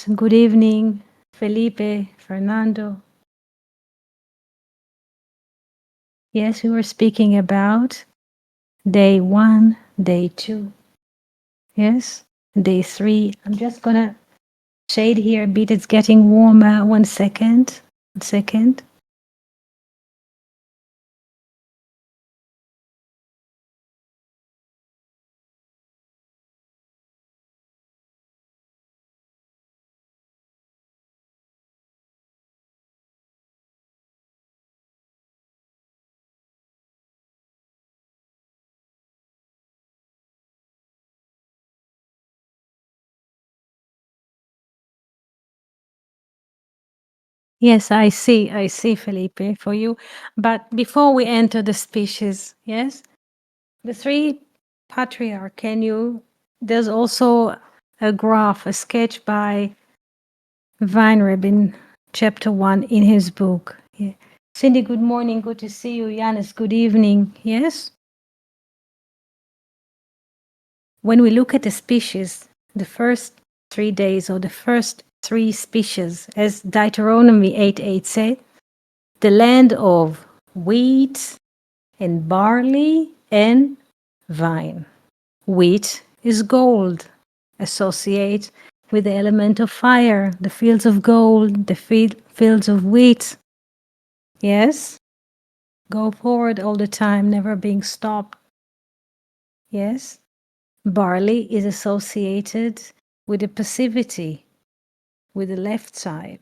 Good evening, Felipe, Fernando. Yes, we were speaking about day 1, day 2. Yes, day 3. I'm just gonna shade here a bit. It's getting warmer. 1 second. 1 second. Yes, I see, Felipe, for you. But before we enter the species, yes, the 3 patriarch, there's also a graph, a sketch by Weinreb in chapter 1 in his book. Yeah. Cindy, good morning. Good to see you. Yanis, good evening. Yes? When we look at the species, the first 3 days or the first 3 species, as Deuteronomy 8:8 said, the land of wheat and barley and vine. Wheat is gold, associate with the element of fire, the fields of gold, the fields of wheat. Yes? Go forward all the time, never being stopped. Yes? Barley is associated with the passivity, with the left side.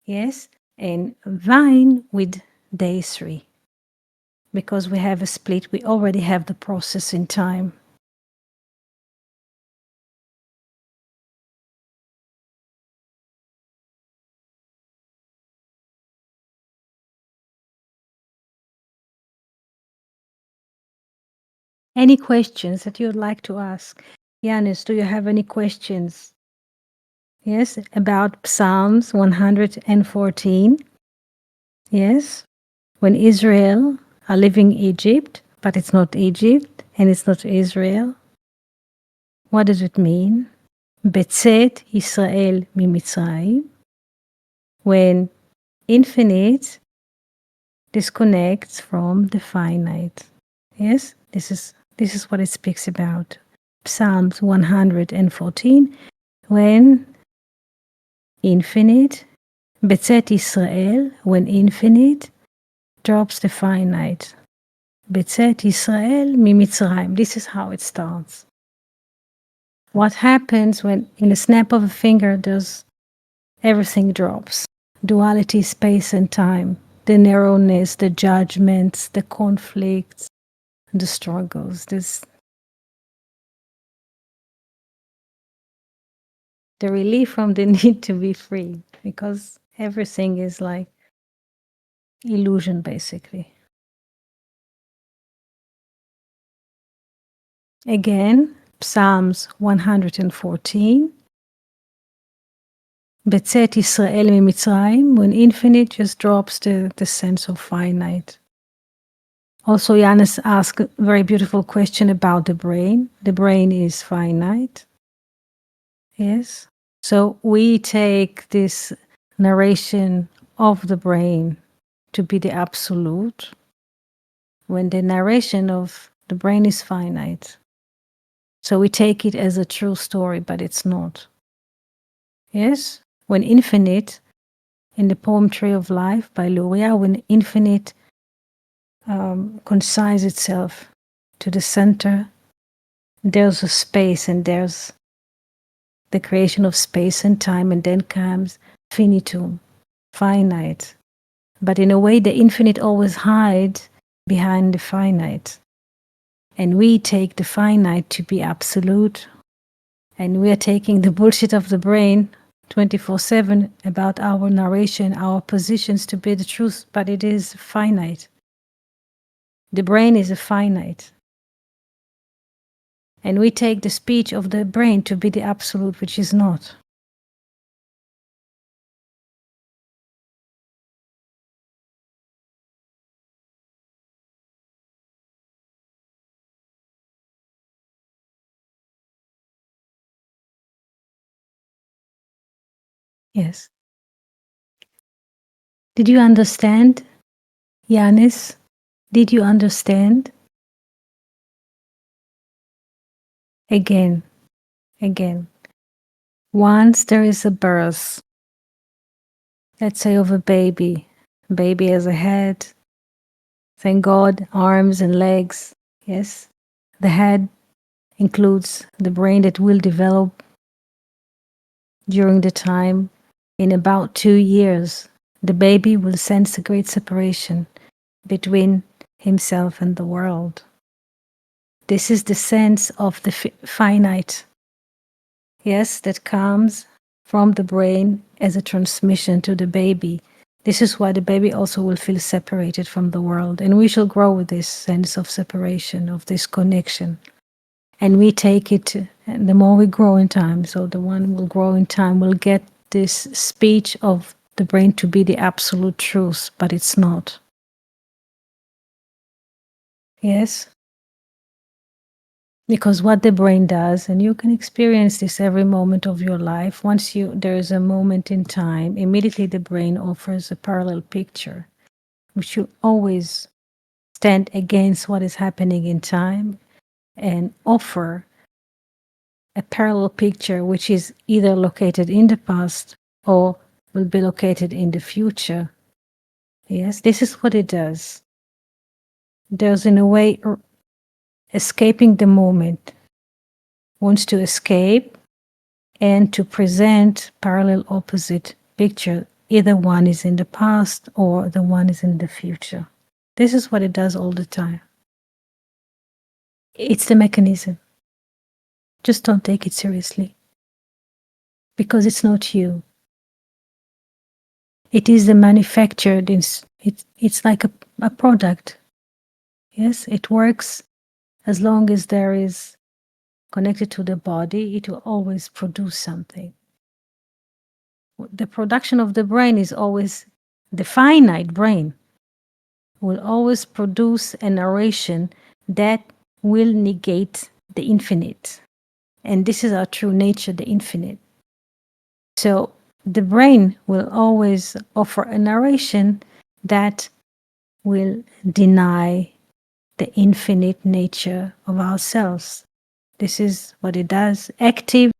Yes? And vine with day 3. Because we have a split, we already have the process in time. Any questions that you'd like to ask? Yanis, do you have any questions? Yes, about Psalms 114. Yes, when Israel are leaving Egypt, but it's not Egypt and it's not Israel. What does it mean? Betzet Israel mimitzrayim. When infinite disconnects from the finite. Yes, this is what it speaks about. Psalms 114, when infinite, Betzet Israel, when infinite drops the finite. Betzet Israel mimitzrayim. This is how it starts. What happens when, in a snap of a finger, does everything drops? Duality, space and time, the narrowness, the judgments, the conflicts, the struggles. The relief from the need to be free, because everything is like illusion, basically. Again, Psalms 114. Betzet Israel mimitzrayim, when infinite just drops the sense of finite. Also, Yanis asked a very beautiful question about the brain. The brain is finite. Yes. So we take this narration of the brain to be the absolute, when the narration of the brain is finite. So we take it as a true story, but it's not. Yes? When infinite, in the poem Tree of Life by Luria, when infinite consigns itself to the center, there's a space and there's the creation of space and time, and then comes finitum, finite. But in a way, the infinite always hides behind the finite. And we take the finite to be absolute, and we are taking the bullshit of the brain 24/7 about our narration, our positions to be the truth, but it is finite. The brain is a finite. And we take the speech of the brain to be the absolute, which is not. Yes. Did you understand, Yanis? Did you understand? Again, again. Once there is a birth, let's say of a baby. Baby has a head, thank God, arms and legs. Yes. The head includes the brain that will develop during the time. In about 2 years, the baby will sense a great separation between himself and the world. This is the sense of the finite, yes, that comes from the brain as a transmission to the baby. This is why the baby also will feel separated from the world, and we shall grow with this sense of separation, of this connection. And we take it, and the more we grow in time, so the one will grow in time will get this speech of the brain to be the absolute truth, but it's not. Yes? Because what the brain does, and you can experience this every moment of your life, once there is a moment in time, immediately the brain offers a parallel picture, which will always stand against what is happening in time and offer a parallel picture which is either located in the past or will be located in the future. Yes, this is what it does. There's, in a way, escaping the moment, wants to escape and to present parallel opposite picture. Either one is in the past or the one is in the future. This is what it does all the time. It's the mechanism. Just don't take it seriously, because it's not you. It is the manufactured, it's like a product. Yes, it works as long as there is connected to the body, it will always produce something. The production of the brain is always, the finite brain will always produce a narration that will negate the infinite. And this is our true nature, the infinite. So the brain will always offer a narration that will deny the infinite nature of ourselves. This is what it does. Active.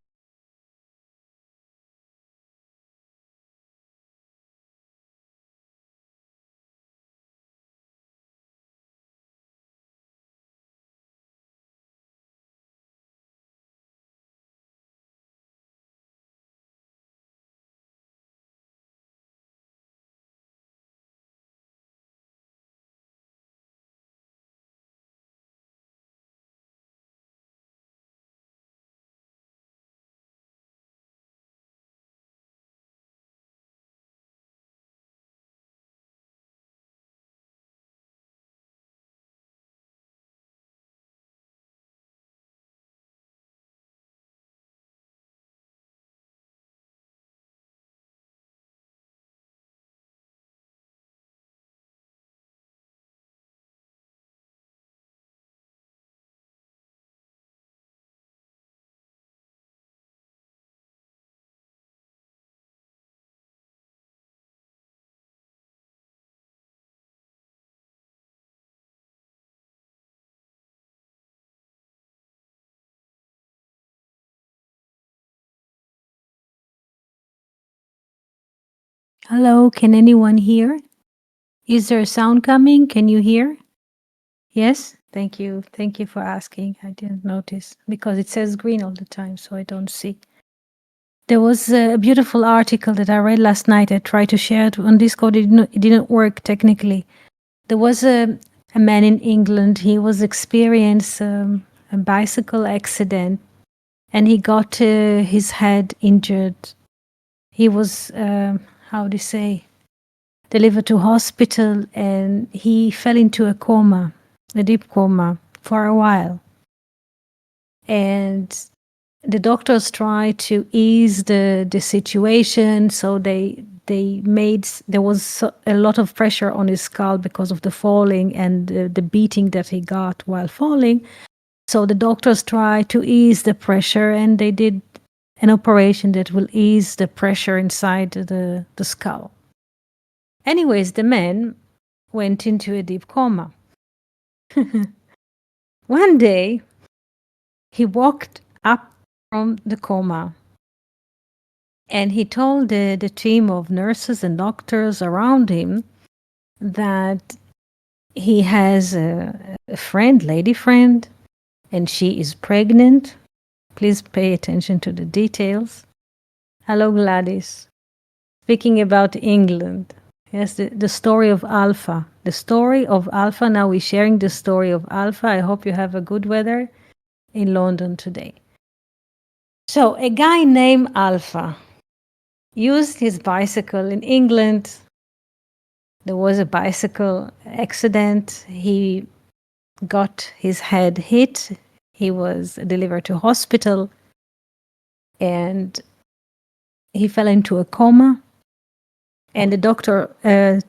Hello, can anyone hear? Is there a sound coming? Can you hear? Yes? Thank you. Thank you for asking. I didn't notice because it says green all the time, so I don't see. There was a beautiful article that I read last night. I tried to share it on Discord. It didn't work technically. There was a man in England. He was experienced a bicycle accident, and he got his head injured. He was, how do you say, delivered to hospital, and he fell into a coma, a deep coma, for a while. And the doctors tried to ease the situation, so there was a lot of pressure on his skull because of the falling and the beating that he got while falling. So the doctors tried to ease the pressure, and they did an operation that will ease the pressure inside the skull. Anyways, the man went into a deep coma. One day, he walked up from the coma and he told the team of nurses and doctors around him that he has a friend, lady friend, and she is pregnant. Please pay attention to the details. Hello, Gladys. Speaking about England. Yes, the story of Alpha. The story of Alpha. Now we're sharing the story of Alpha. I hope you have a good weather in London today. So a guy named Alpha used his bicycle in England. There was a bicycle accident. He got his head hit. He was delivered to hospital and he fell into a coma. And the doctor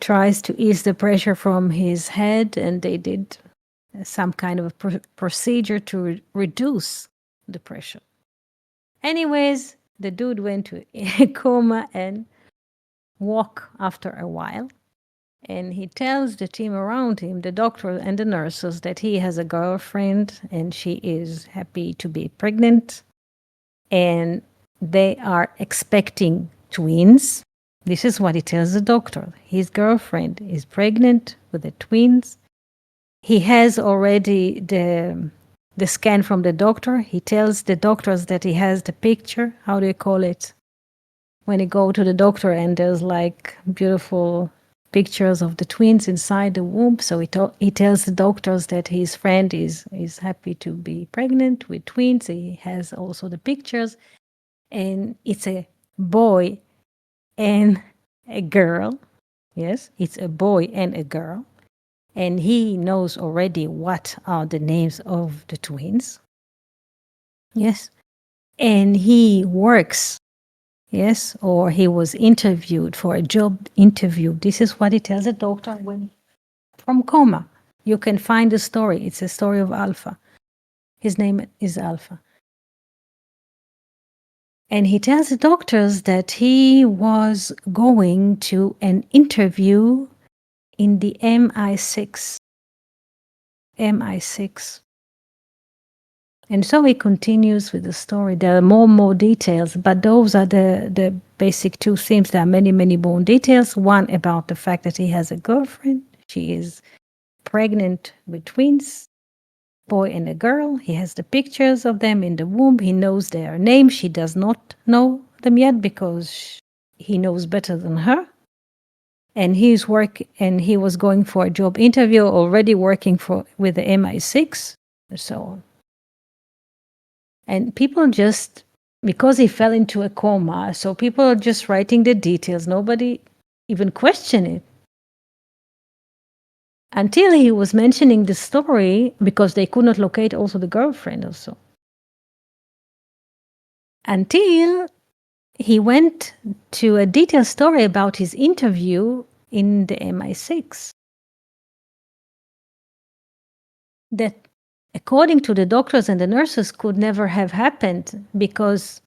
tries to ease the pressure from his head, and they did some kind of a procedure to reduce the pressure. Anyways, the dude went to a coma and woke after a while. And he tells the team around him, the doctor and the nurses, that he has a girlfriend and she is happy to be pregnant. And they are expecting twins. This is what he tells the doctor. His girlfriend is pregnant with the twins. He has already the scan from the doctor. He tells the doctors that he has the picture. How do you call it? When you go to the doctor and there's like beautiful pictures of the twins inside the womb. So he tells the doctors that his friend is happy to be pregnant with twins. He has also the pictures. And it's a boy and a girl. Yes, it's a boy and a girl. And he knows already what are the names of the twins. Yes. And he works. Yes, or he was interviewed for a job interview. This is what he tells the doctor when from coma. You can find the story. It's a story of Alpha. His name is Alpha. And he tells the doctors that he was going to an interview in the MI6. MI6. And so he continues with the story. There are more details, but those are the basic two themes. There are many more details. One about the fact that he has a girlfriend. She is pregnant with twins, boy and a girl. He has the pictures of them in the womb. He knows their names. She does not know them yet because he knows better than her. And he was going for a job interview, already working with the MI6, and so on. And people just, because he fell into a coma, so people are just writing the details. Nobody even questioned it. Until he was mentioning the story, because they could not locate also the girlfriend also. Until he went to a detailed story about his interview in the MI6. That, according to the doctors and the nurses, could never have happened because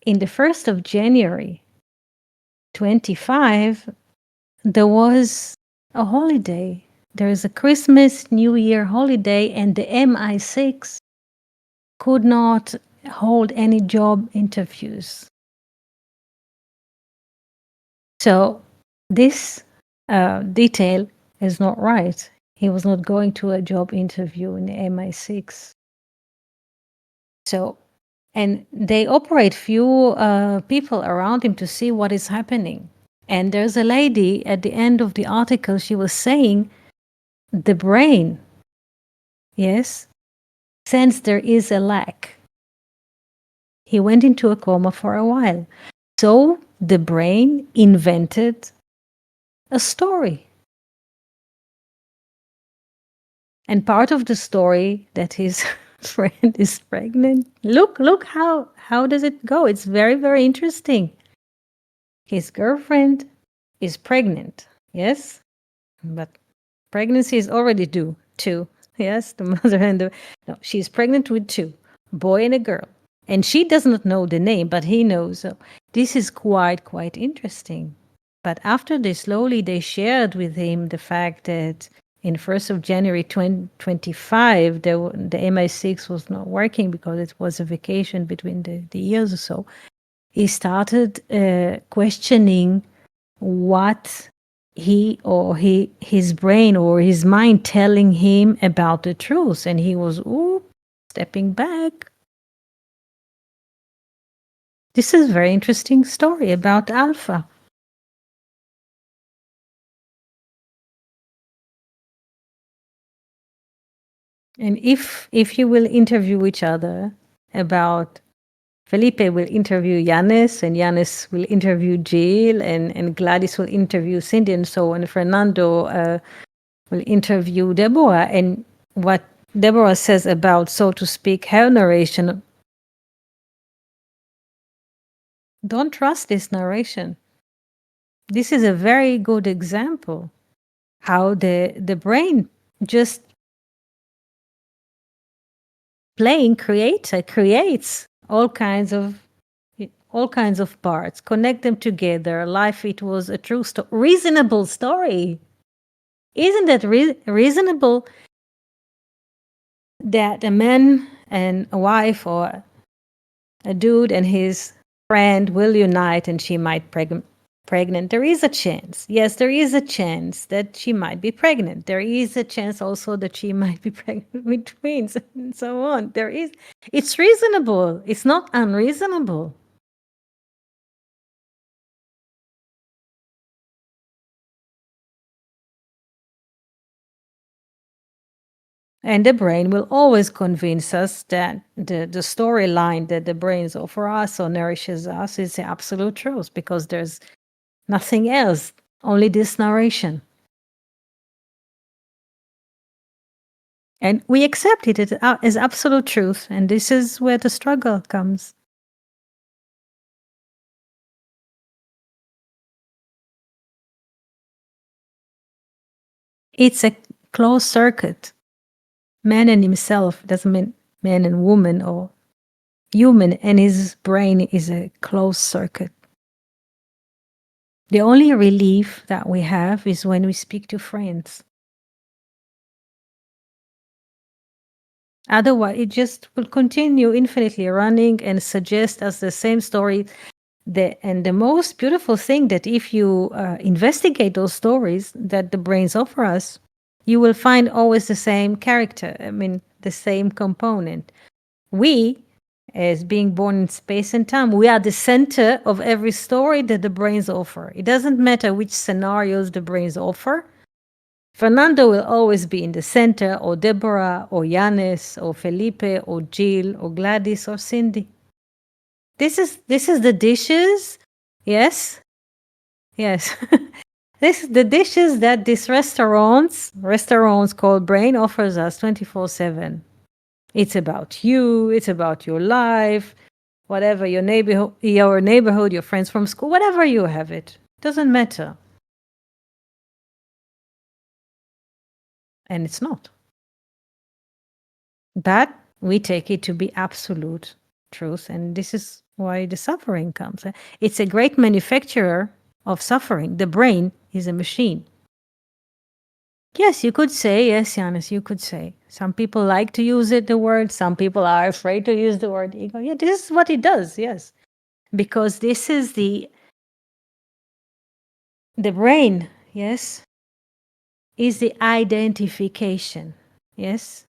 in the 1st of January 25, there was a holiday. There is a Christmas, New Year holiday, and the MI6 could not hold any job interviews. So this detail is not right. He was not going to a job interview in the MI6. So, and they operate few people around him to see what is happening. And there's a lady at the end of the article, she was saying the brain, yes, since there is a lack. He went into a coma for a while. So the brain invented a story. And part of the story that his friend is pregnant. Look how does it go? It's very interesting. His girlfriend is pregnant. Yes? But pregnancy is already due. 2. Yes, the mother and no, she's pregnant with 2, boy and a girl. And she does not know the name, but he knows. So this is quite interesting. But after this, slowly they shared with him the fact that in 1st of January 2025, the MI6 was not working because it was a vacation between the years or so. He started questioning what his brain or his mind telling him about the truth. And he was stepping back. This is a very interesting story about Alpha. And if you will interview each other about, Felipe will interview Yanis, and Yanis will interview Jill, and Gladys will interview Cindy, and so on. Fernando will interview Deborah, and what Deborah says about, so to speak, her narration. Don't trust this narration. This is a very good example how the brain just playing creates all kinds of parts, connect them together. Life, it was a true reasonable story. Isn't that reasonable that a man and a wife, or a dude and his friend, will unite and she might pregnant? There is a chance. Yes, there is a chance that she might be pregnant. There is a chance also that she might be pregnant with twins and so on. It's reasonable. It's not unreasonable. And the brain will always convince us that the storyline that the brains offer us or nourishes us is the absolute truth, because there's nothing else, only this narration. And we accept it as absolute truth, and this is where the struggle comes. It's a closed circuit. Man and himself doesn't mean man and woman, or human and his brain is a closed circuit. The only relief that we have is when we speak to friends. Otherwise, it just will continue infinitely running and suggest us the same story. And the most beautiful thing, that if you investigate those stories that the brains offer us, you will find always the same character. I mean, the same component. We, as being born in space and time, we are the center of every story that the brains offer. It doesn't matter which scenarios the brains offer. Fernando will always be in the center, or Deborah, or Yanis, or Felipe, or Jill, or Gladys, or Cindy. This is the dishes. Yes. This is the dishes that these restaurants called Brain offers us 24/7. It's about you, it's about your life, whatever, your neighborhood, your friends from school, whatever you have, it doesn't matter. And it's not. But we take it to be absolute truth, and this is why the suffering comes. It's a great manufacturer of suffering. The brain is a machine. Yes, you could say. Yes, Yanis, you could say. Some people like to use the word. Some people are afraid to use the word ego. Yeah, this is what it does. Yes, because this is the brain. Yes, is the identification. Yes,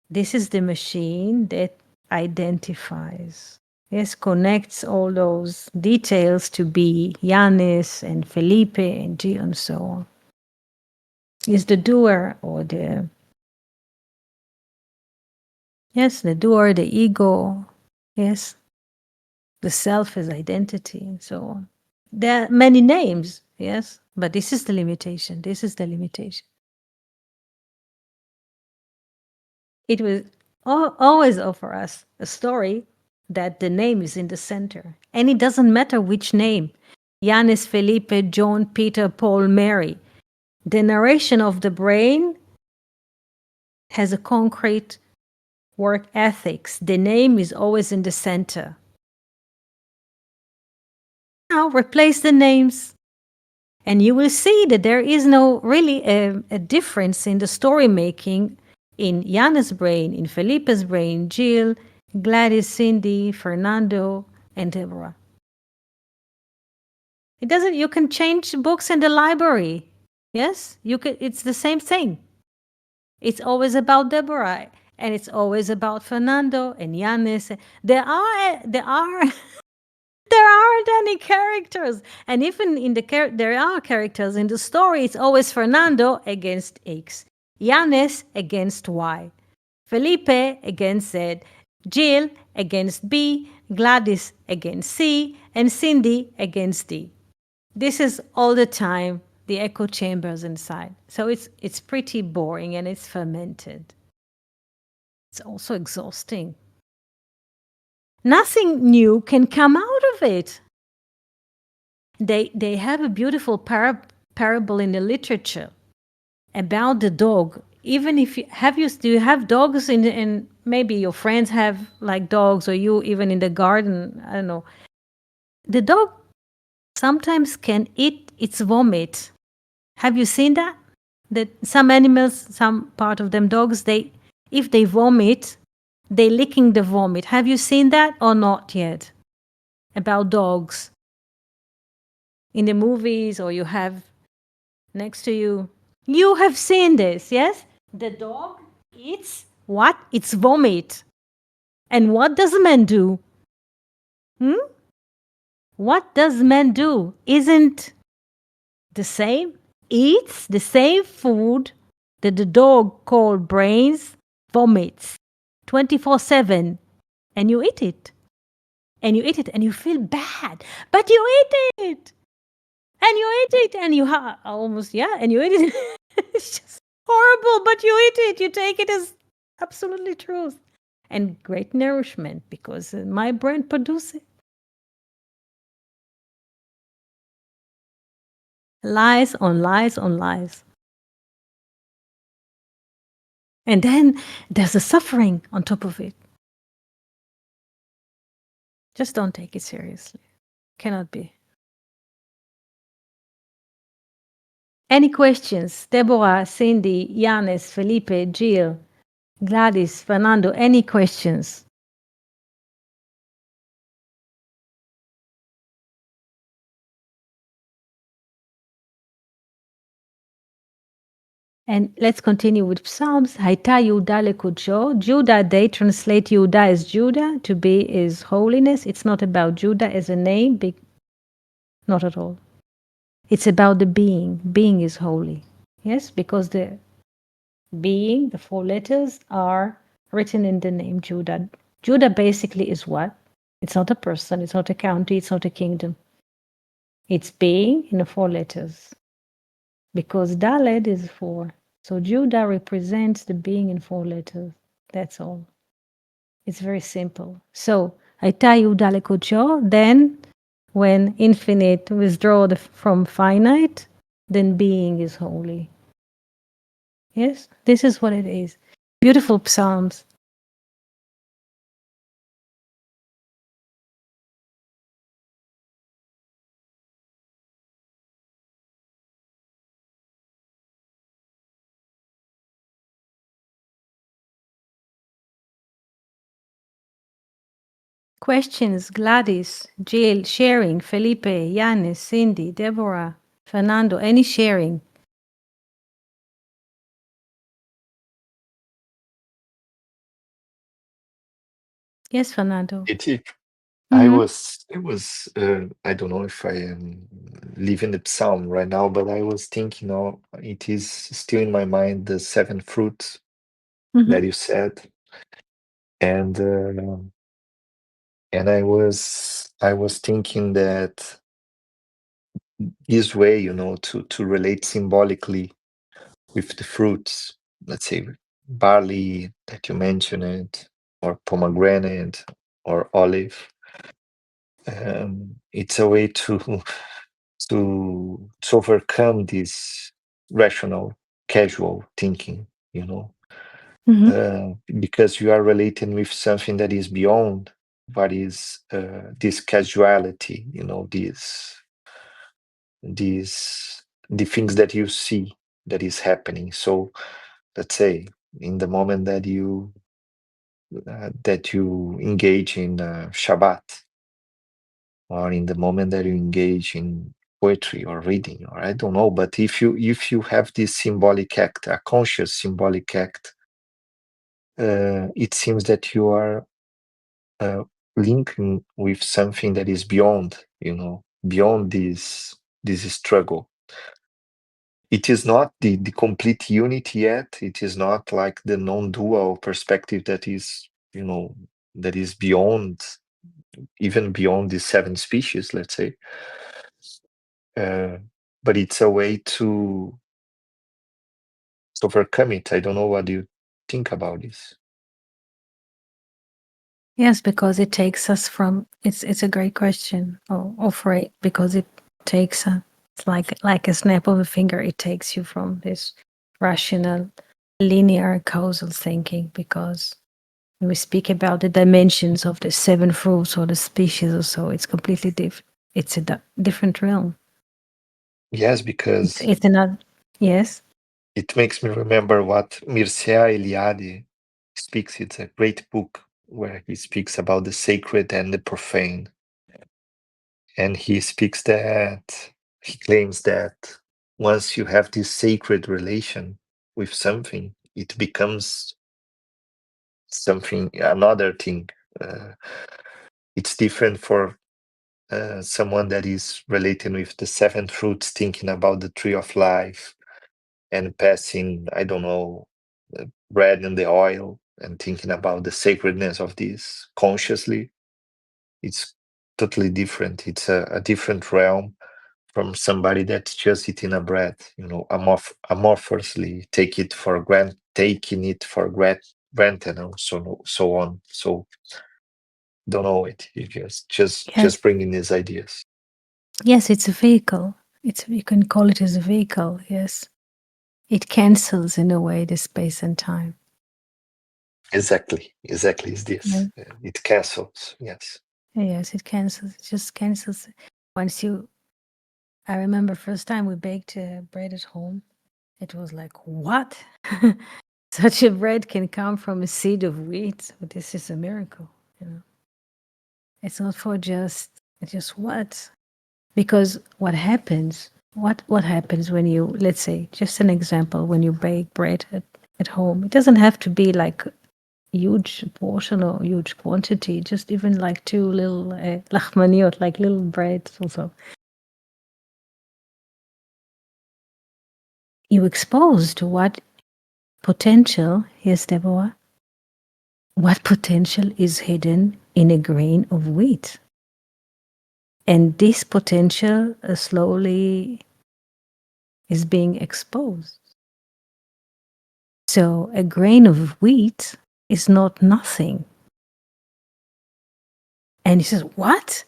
this is the machine that identifies. Yes, connects all those details to be Yanis and Felipe and G and so on. Is the doer, or the doer, the ego, yes, the self as identity, and so on. There are many names, yes, but this is the limitation. This is the limitation. It will always offer us a story that the name is in the center. And it doesn't matter which name. Yanis, Felipe, John, Peter, Paul, Mary. The narration of the brain has a concrete work ethics. The name is always in the center. Now replace the names, and you will see that there is no really a difference in the story making in Jan's brain, in Felipe's brain, Jill, Gladys, Cindy, Fernando, and Deborah. It doesn't. You can change books in the library. Yes, you can. It's the same thing. It's always about Deborah, and it's always about Fernando and Yanis. There are there aren't any characters, and even in there are characters in the story. It's always Fernando against X, Yanis against Y, Felipe against Z, Jill against B, Gladys against C, and Cindy against D. This is all the time the echo chambers inside. So it's pretty boring and it's fermented. It's also exhausting. Nothing new can come out of it. They have a beautiful parable in the literature about the dog. Even if do you have dogs in maybe your friends have like dogs, or you even in the garden, I don't know. The dog sometimes can eat its vomit. Have you seen that? That some animals, some part of them dogs, if they vomit, they licking the vomit. Have you seen that or not yet? About dogs in the movies, or you have next to you. You have seen this, yes? The dog eats what? It's vomit. And what does man do? What does man do? Isn't the same? Eats the same food that the dog called brains vomits 24/7, and you eat it. And you eat it and you feel bad, but you eat it. And you eat it and you almost, yeah, and you eat it. It's just horrible, but you eat it. You take it as absolutely truth and great nourishment because my brain produces it. Lies on lies on lies. And then there's a suffering on top of it. Just don't take it seriously. Cannot be. Any questions? Deborah, Cindy, Yanis, Felipe, Jill, Gladys, Fernando, any questions? And let's continue with Psalms. Haita Yehuda lekudsho. Judah, they translate Yehuda as Judah, to be is holiness. It's not about Judah as a name, not at all. It's about the being. Being is holy. Yes, because the being, the 4 letters, are written in the name Judah. Judah basically is what? It's not a person, it's not a county, it's not a kingdom. It's being in the 4 letters. Because Dalet is 4. So Judah represents the being in 4 letters. That's all. It's very simple. So, Haita Yehuda lekudsho, then when infinite withdraw from finite, then being is holy. Yes, this is what it is. Beautiful Psalms. Questions, Gladys, Jill, sharing, Felipe, Yanis, Cindy, Deborah, Fernando, any sharing? Yes, Fernando. I don't know if I am leaving the psalm right now, but I was thinking, it is still in my mind the 7 fruits that you said, and I was thinking that this way, to relate symbolically with the fruits, let's say barley that you mentioned, or pomegranate, or olive. It's a way to overcome this rational, casual thinking, because you are relating with something that is beyond what is this casuality, the things that you see that is happening. So let's say in the moment that you engage in Shabbat, or in the moment that you engage in poetry or reading, or I don't know, but if you have this symbolic act, a conscious symbolic act, it seems that you are linking with something that is beyond, beyond this struggle. It is not the complete unity yet. It is not like the non-dual perspective that is, that is beyond, even beyond the 7 species, let's say. But it's a way to overcome it. I don't know what you think about this. Yes, because it takes us from it's a great question, or phrase, because it takes it's like a snap of a finger. It takes you from this rational, linear, causal thinking, because when we speak about the dimensions of the 7 fruits or the species or so, it's completely different. It's a different realm. Yes, because It's another. Yes. it makes me remember what Mircea Eliade speaks. It's a great book where he speaks about the sacred and the profane. And he claims that once you have this sacred relation with something, it becomes something, another thing. It's different for someone that is relating with the 7 fruits, thinking about the tree of life and passing, I don't know, the bread and the oil, and thinking about the sacredness of this consciously. It's totally different. It's a different realm from somebody that's just eating a bread, amorphously taking it for granted, and so on. So don't know it. You just bringing these ideas. Yes, it's a vehicle. You can call it as a vehicle. Yes, it cancels in a way the space and time. Exactly. Is this. Yeah. It cancels. Yes. Yes, it cancels. It just cancels. I remember first time we baked bread at home. It was like, what? Such a bread can come from a seed of wheat. But this is a miracle. It's not for just what? Because what happens? What happens when you, let's say, just an example, when you bake bread at home? It doesn't have to be like huge portion or huge quantity, just even like 2 little lachmaniot, like little breads also. You expose to what potential, yes, Deborah, what potential is hidden in a grain of wheat. And this potential slowly is being exposed. So a grain of wheat is not nothing. And he says, what?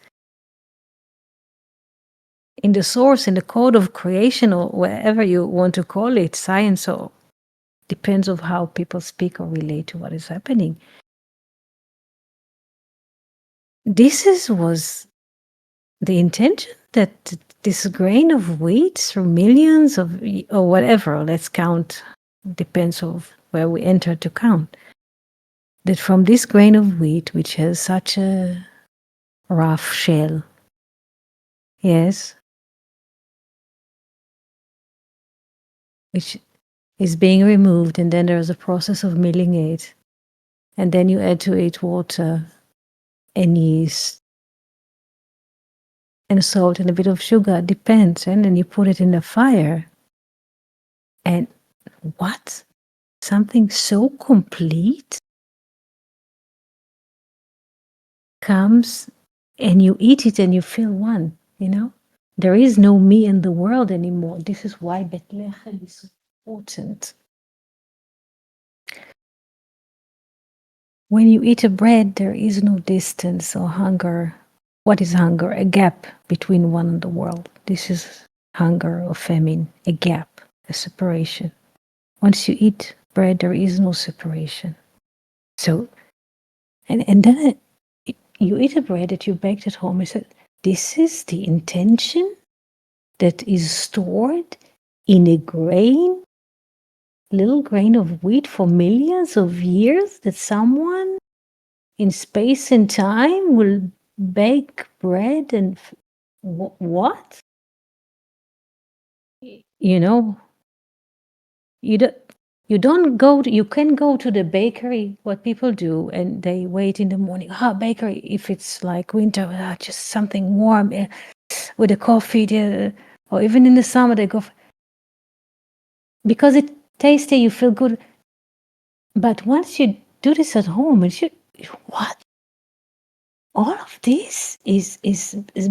In the source, in the code of creation, or whatever you want to call it, science, or depends on how people speak or relate to what is happening. Was the intention, that this grain of wheat through millions of, or whatever, let's count, depends on where we enter to count, that from this grain of wheat, which has such a rough shell, yes, which is being removed, and then there's a process of milling it, and then you add to it water and yeast and salt and a bit of sugar, depends, and then you put it in the fire. And what? Something so complete comes, and you eat it and you feel one, There is no me in the world anymore. This is why Bethlehem is so important. When you eat a bread, there is no distance or hunger. What is hunger? A gap between one and the world. This is hunger or famine, a gap, a separation. Once you eat bread, there is no separation. So, and then you eat a bread that you baked at home. I said, this is the intention that is stored in a grain, little grain of wheat for millions of years, that someone in space and time will bake bread and what? You know, you don't go you can go to the bakery, what people do, and they wait in the morning. Bakery, if it's like winter, just something warm with a coffee, or even in the summer they go because it tasty, you feel good. But once you do this at home, what? All of this is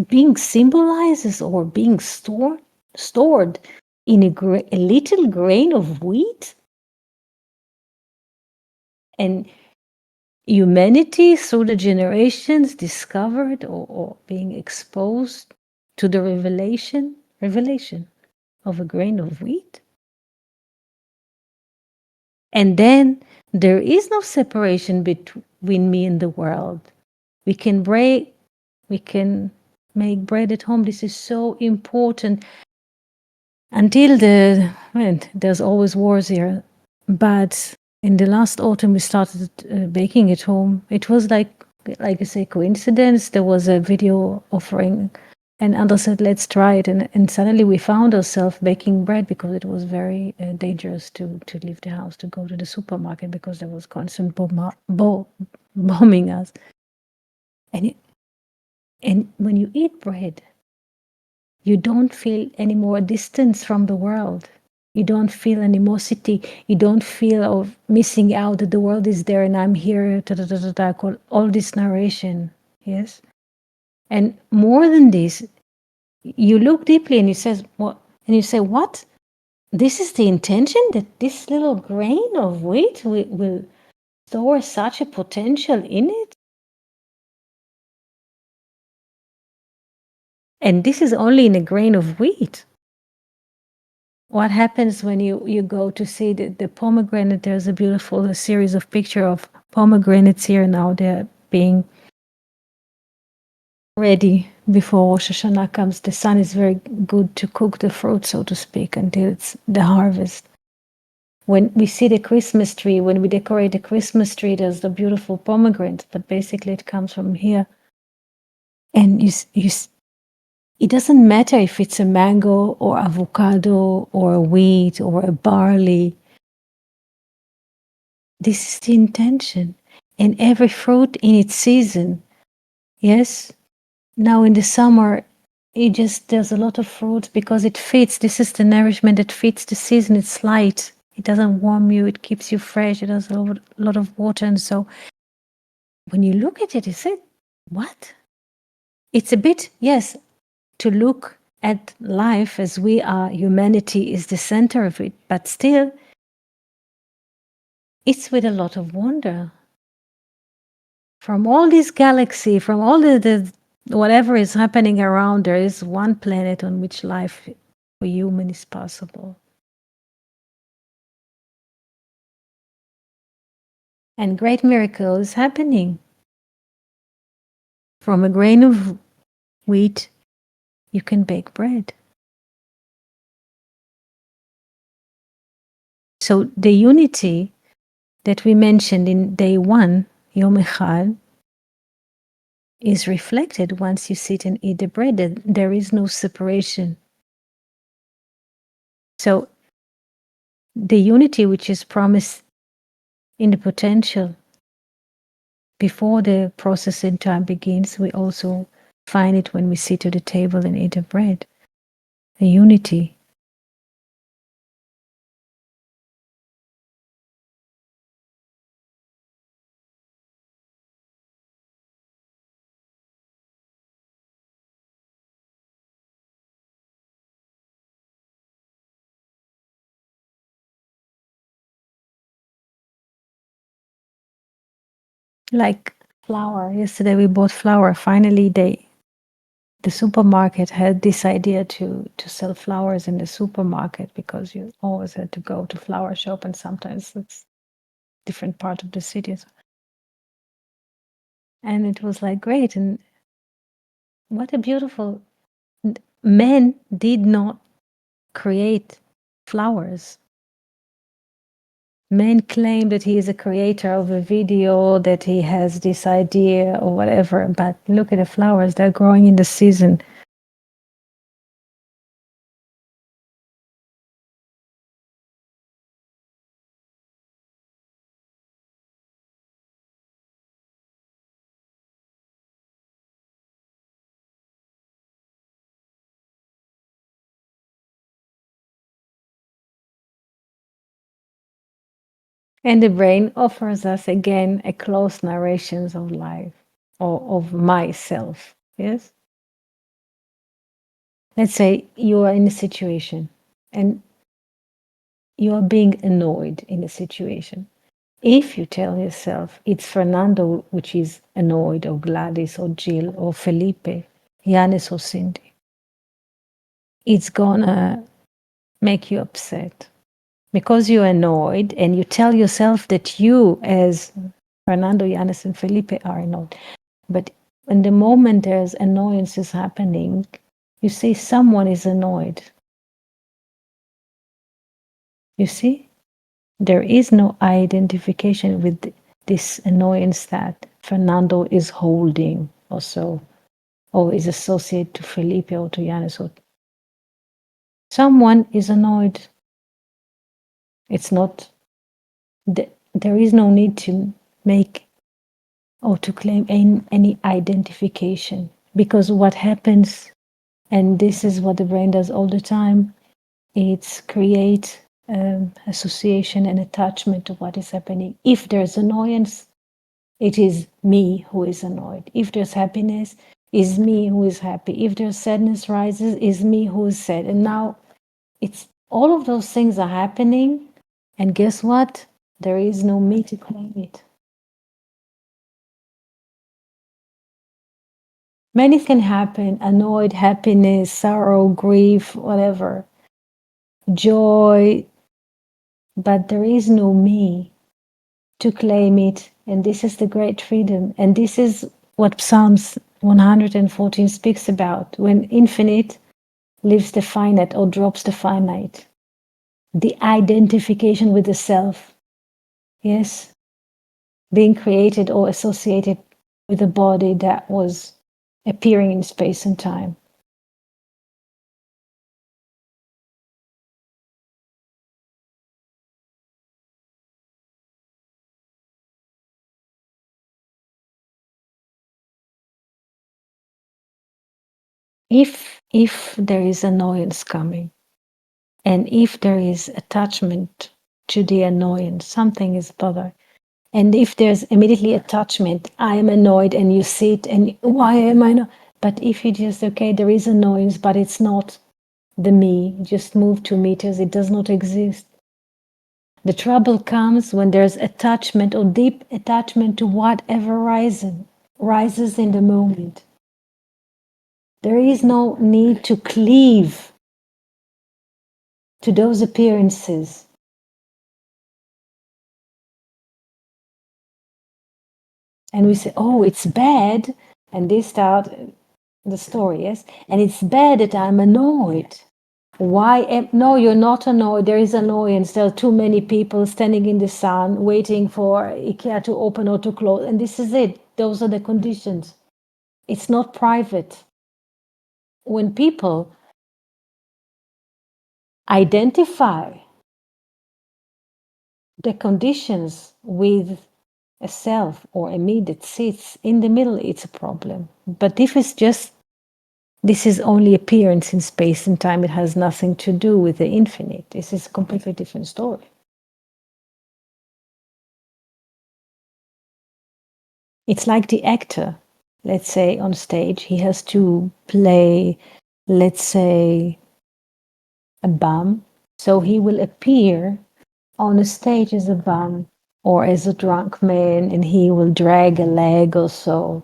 being symbolizes or being stored in a little grain of wheat. And humanity through the generations discovered or being exposed to the revelation of a grain of wheat. And then there is no separation between me and the world. We can make bread at home. This is so important. Until there's always wars here. But in the last autumn, we started baking at home. It was like I say, coincidence. There was a video offering, and Anders said, let's try it. And suddenly we found ourselves baking bread because it was very dangerous to leave the house, to go to the supermarket, because there was constant bombing us. And when you eat bread, you don't feel any more distance from the world. You don't feel animosity. You don't feel of missing out that the world is there and I'm here, all this narration. Yes. And more than this, you look deeply and you say, what? This is the intention, that this little grain of wheat will store such a potential in it? And this is only in a grain of wheat. What happens when you go to see the pomegranate? There's a beautiful series of picture of pomegranates here now. They're being ready before Rosh Hashanah comes. The sun is very good to cook the fruit, so to speak, until it's the harvest. When we see the Christmas tree, when we decorate the Christmas tree, there's the beautiful pomegranate, but basically it comes from here. And it doesn't matter if it's a mango or avocado or a wheat or a barley. This is the intention. And every fruit in its season. Yes? Now in the summer, there's a lot of fruits because it fits. This is the nourishment that fits the season. It's light. It doesn't warm you. It keeps you fresh. It has a lot of water. And so when you look at it, you say, what? It's a bit, yes, to look at life as we are, humanity is the center of it, but still, it's with a lot of wonder. From all this galaxy, from all the whatever is happening around, there is one planet on which life for human is possible. And great miracle is happening. From a grain of wheat, you can bake bread. So the unity that we mentioned in day 1, Yom Echad, is reflected once you sit and eat the bread. That there is no separation. So the unity which is promised in the potential before the process in time begins, we also find it when we sit at the table and eat the bread. The unity. Like flour. Yesterday we bought flour. Finally, the supermarket had this idea to sell flowers in the supermarket because you always had to go to flower shop, and sometimes it's different part of the city. And it was like great, and what a beautiful man did not create flowers. Man claimed that he is a creator of a video, that he has this idea or whatever, but look at the flowers, they're growing in the season. And the brain offers us again a close narrations of life or of myself. Yes? Let's say you are in a situation and you are being annoyed in a situation. If you tell yourself it's Fernando which is annoyed, or Gladys, or Jill, or Felipe, Yanis, or Cindy, it's gonna make you upset because you're annoyed, and you tell yourself that you, as Fernando, Yanis, and Felipe, are annoyed. But in the moment there's annoyances happening, you say someone is annoyed. You see? There is no identification with this annoyance that Fernando is holding or so, or is associated to Felipe or to Yanis. Or someone is annoyed. It's not, there is no need to make or to claim any identification, because what happens, and this is what the brain does all the time, it's create association and attachment to what is happening. If there's annoyance, it is me who is annoyed. If there's happiness, is me who is happy. If there's sadness rises, is me who is sad. And now it's all of those things are happening, and guess what? There is no me to claim it. Many can happen: annoyed, happiness, sorrow, grief, whatever, joy, but there is no me to claim it. And this is the great freedom. And this is what Psalms 114 speaks about, when infinite leaves the finite or drops the finite. The identification with the self, yes, being created or associated with a body that was appearing in space and time. If there is annoyance coming, and if there is attachment to the annoyance, something is bothering. And if there's immediately attachment, I am annoyed, and you sit and why am I not? But if you just, okay, there is annoyance, but it's not the me, just move 2 meters, it does not exist. The trouble comes when there's attachment or deep attachment to whatever rises in the moment. There is no need to cleave to those appearances. And we say, oh, it's bad. And they start the story, yes? And it's bad that I'm annoyed. No, you're not annoyed. There is annoyance. There are too many people standing in the sun waiting for IKEA to open or to close. And this is it. Those are the conditions. It's not private. When people identify the conditions with a self or a me that sits in the middle, it's a problem. But if it's just, this is only appearance in space and time, it has nothing to do with the infinite. This is a completely different story. It's like the actor, let's say on stage, he has to play, let's say, a bum. So he will appear on a stage as a bum or as a drunk man, and he will drag a leg or so.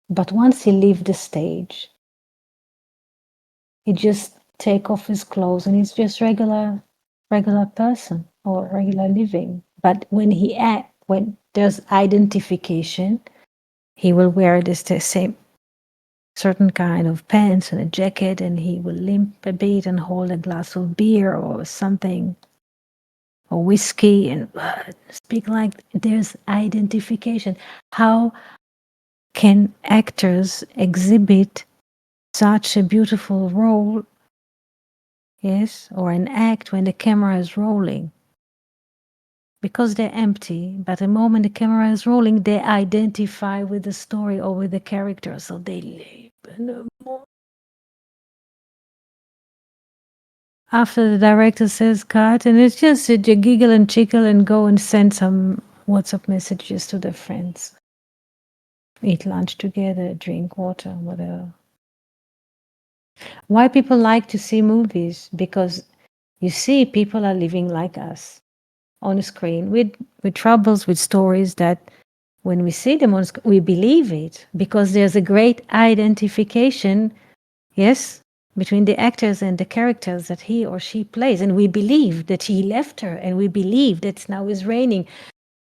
But once he leave the stage, he just take off his clothes and he's just regular person or regular living. But when there's identification, he will wear the same certain kind of pants and a jacket, and he will limp a bit and hold a glass of beer or something, or whiskey, and speak like there's identification. How can actors exhibit such a beautiful role, yes, or an act when the camera is rolling? Because they're empty, but the moment the camera is rolling, they identify with the story or with the character, so they live. After the director says cut, and it's just you giggle and chickle and go and send some WhatsApp messages to their friends. Eat lunch together, drink water, whatever. Why people like to see movies? Because you see people are living like us on the screen with troubles, with stories that when we see them on screen, we believe it because there's a great identification, yes, between the actors and the characters that he or she plays. And we believe that he left her, and we believe that now it's raining.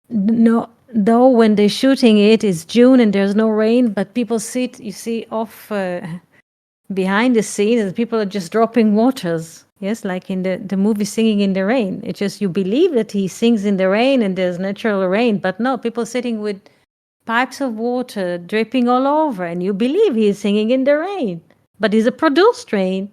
No, though when they're shooting it, it's June and there's no rain, but people sit, you see, off behind the scenes, and people are just dropping waters. Yes, like in the movie Singing in the Rain. It's just you believe that he sings in the rain and there's natural rain, but no, people sitting with pipes of water dripping all over, and you believe he's singing in the rain, but it's a produced rain.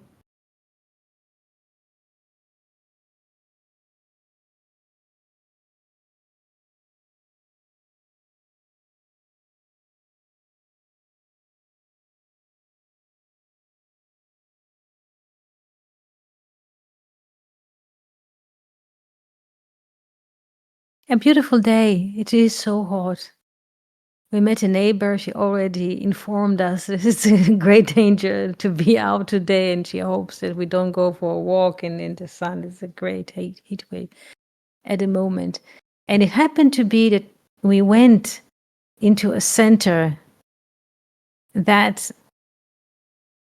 A beautiful day. It is so hot. We met a neighbor. She already informed us it's a great danger to be out today, and she hopes that we don't go for a walk in the sun. It's a great heat wave at the moment. And it happened to be that we went into a center that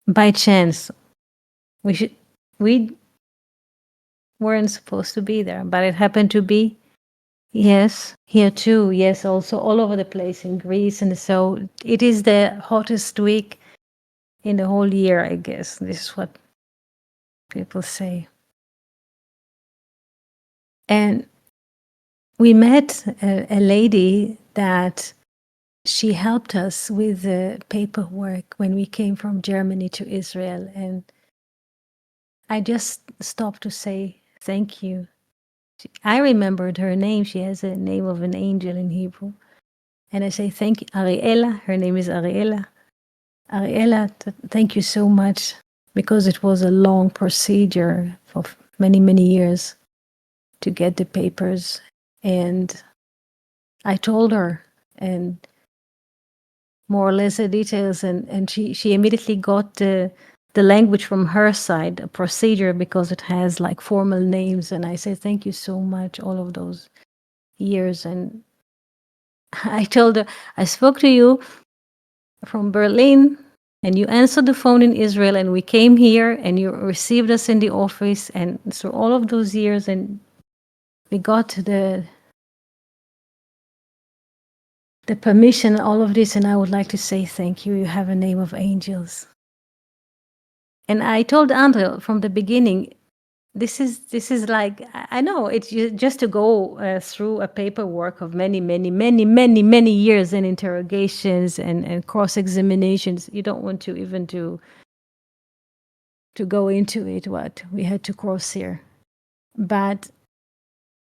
by chance we weren't supposed to be there, but it happened to be. Yes, here too. Yes, also all over the place in Greece. And so it is the hottest week in the whole year, I guess. This is what people say. And we met a lady that she helped us with the paperwork when we came from Germany to Israel. And I just stopped to say thank you. I remembered her name. She has a name of an angel in Hebrew. And I say, thank you, Ariella. Her name is Ariella. Ariella, thank you so much, because it was a long procedure for many, many years to get the papers. And I told her, and more or less the details, and she immediately got the language from her side, a procedure, because it has like formal names. And I said, thank you so much, all of those years. And I told her, I spoke to you from Berlin, and you answered the phone in Israel, and we came here, and you received us in the office, and so all of those years, and we got the permission, all of this, and I would like to say thank you. You have a name of angels. And I told Andre from the beginning, this is like, I know it's just to go through a paperwork of many years and interrogations and cross-examinations. You don't want to even to go into it, what we had to cross here. But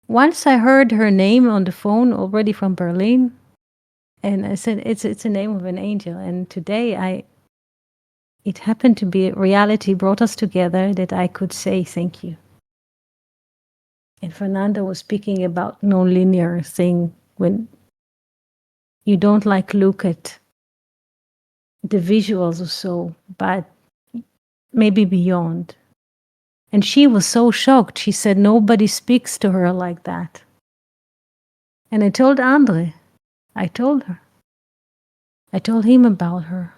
once I heard her name on the phone already from Berlin, and I said, it's a name of an angel. And today it happened to be reality brought us together that I could say thank you. And Fernando was speaking about non-linear thing, when you don't like look at the visuals or so, but maybe beyond. And she was so shocked. She said nobody speaks to her like that. And I told Andre, I told her. I told him about her.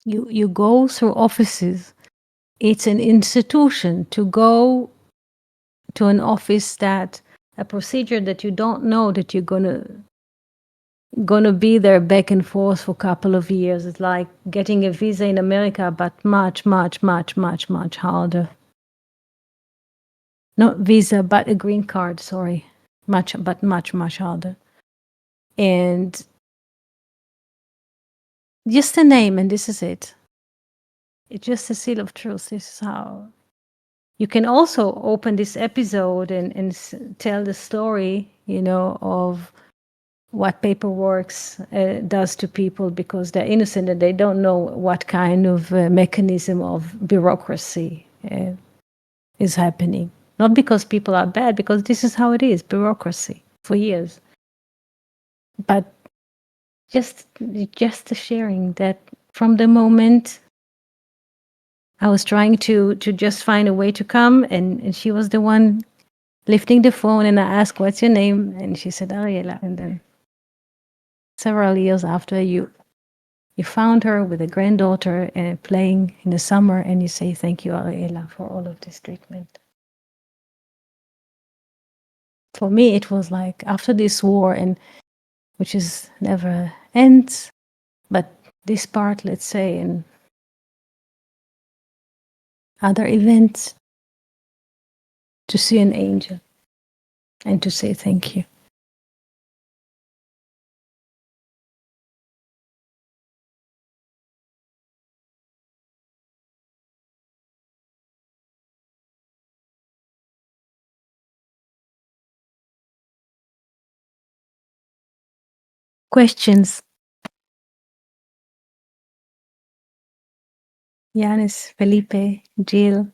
You go through offices. It's an institution to go to an office that a procedure that you don't know that you're gonna be there back and forth for a couple of years. It's like getting a visa in America, but much, much, much, much, much harder. Not visa, but a green card, sorry. Much, but much, much harder. And just a name, and this is it. It's just a seal of truth. This is how you can also open this episode and tell the story, of what paperwork does to people because they're innocent and they don't know what kind of mechanism of bureaucracy is happening. Not because people are bad, because this is how it is, bureaucracy for years. But just the sharing that from the moment I was trying to just find a way to come, and she was the one lifting the phone, and I asked, "What's your name?" And she said, "Ariela." And then several years after, you found her with a granddaughter playing in the summer, and you say, "Thank you, Ariela, for all of this treatment." For me, it was like after this war, and which is never ends, but this part, let's say, and other events, to see an angel and to say thank you. Questions? Yanis, Felipe, Jill,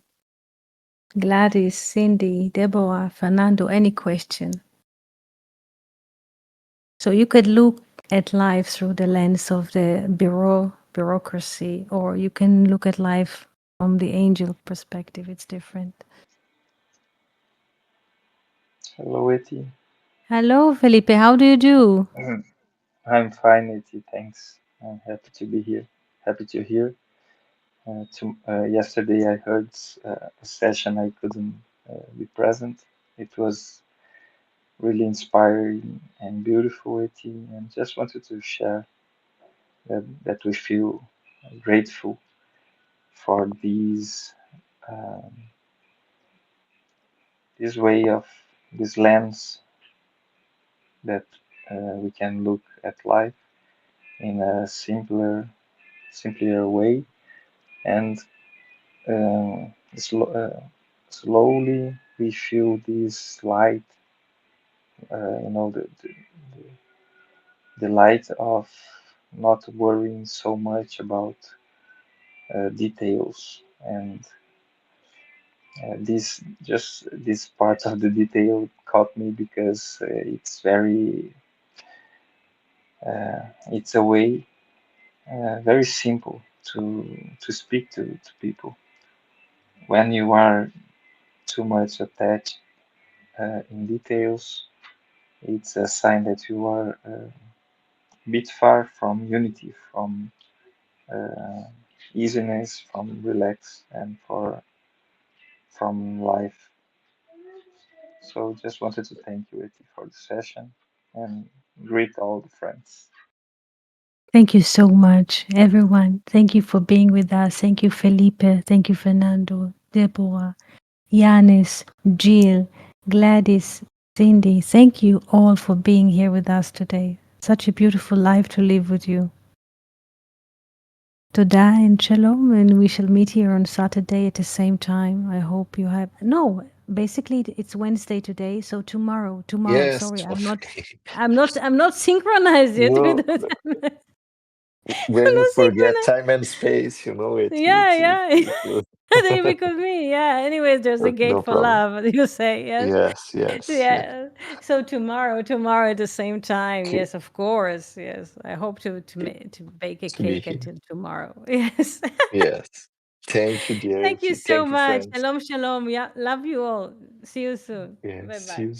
Gladys, Cindy, Deborah, Fernando, any question? So you could look at life through the lens of the bureaucracy, or you can look at life from the angel perspective. It's different. Hello, Eti. Hello, Felipe. How do you do? I'm fine, Eti. Thanks. I'm happy to be here. Happy to hear. Yesterday, I heard a session I couldn't be present. It was really inspiring and beautiful, Eti, and just wanted to share that we feel grateful for um, this way of this lens that we can look at life in a simpler way, and slowly we feel this light, the light of not worrying so much about details, and this part of the detail caught me because it's a way very simple to speak to people. When you are too much attached in details, it's a sign that you are a bit far from unity, from uh, easiness, from relax, and from life. So just wanted to thank you, Eti, for the session and greet all the friends. Thank you so much, everyone. Thank you for being with us. Thank you, Felipe. Thank you, Fernando, Deborah, Yanis, Jill, Gladys, Cindy. Thank you all for being here with us today. Such a beautiful life to live with you. Toda and shalom, and we shall meet here on Saturday at the same time. I hope you have basically it's Wednesday today, so tomorrow. Yes. Sorry, I'm not synchronized yet with No, it. when I'm you not forget synchronized. time and space, Yeah. it will. Because me, yeah. Anyways, there's a gate No for problem. love, you say, yes? Yes. Yeah. So tomorrow at the same time. Okay, Yes, of course. Yes. I hope to okay, to bake a to be cake here. until tomorrow. Yes. Yes. Thank you, dear. Thank you so Thank you, much. friends. Shalom, shalom. Yeah, love you all. See you soon. Yeah, Bye see bye. you.